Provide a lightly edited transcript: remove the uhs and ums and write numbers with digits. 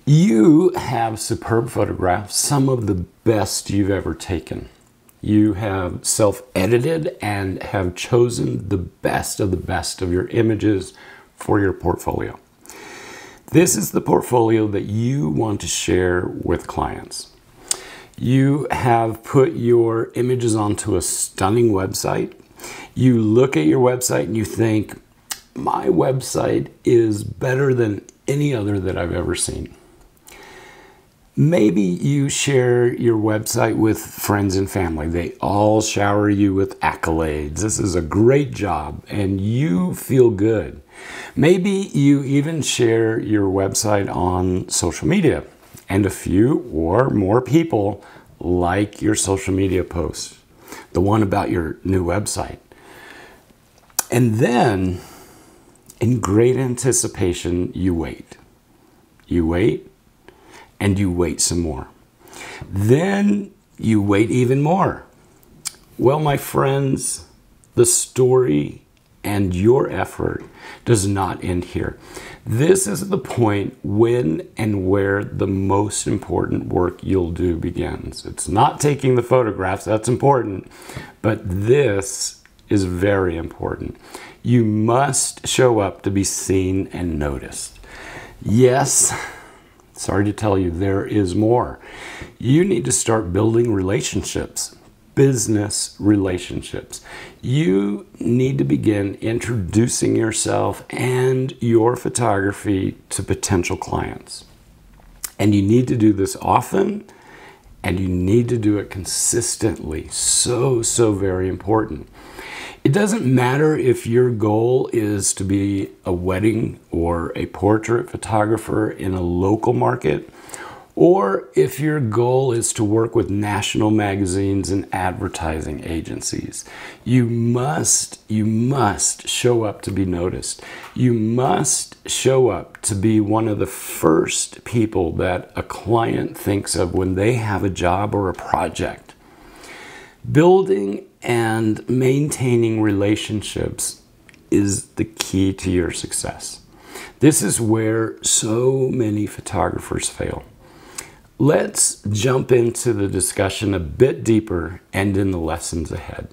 You have superb photographs, some of the best you've ever taken. You have self-edited and have chosen the best of your images for your portfolio. This is the portfolio that you want to share with clients. You have put your images onto a stunning website. You look at your website and you think, my website is better than any other that I've ever seen. Maybe you share your website with friends and family. They all shower you with accolades. This is a great job, and you feel good. Maybe you even share your website on social media, and a few or more people like your social media post, the one about your new website. And then, in great anticipation, you wait. You wait. And you wait some more. Then you wait even more. Well, my friends, the story and your effort does not end here. This is the point when and where the most important work you'll do begins. It's not taking the photographs, that's important, but this is very important. You must show up to be seen and noticed. Yes, sorry to tell you, there is more. You need to start building relationships, business relationships. You need to begin introducing yourself and your photography to potential clients. And you need to do this often, and you need to do it consistently. So very important. It doesn't matter if your goal is to be a wedding or a portrait photographer in a local market, or if your goal is to work with national magazines and advertising agencies. You must show up to be noticed. You must show up to be one of the first people that a client thinks of when they have a job or a project. Building and maintaining relationships is the key to your success. This is where so many photographers fail. Let's jump into the discussion a bit deeper and in the lessons ahead.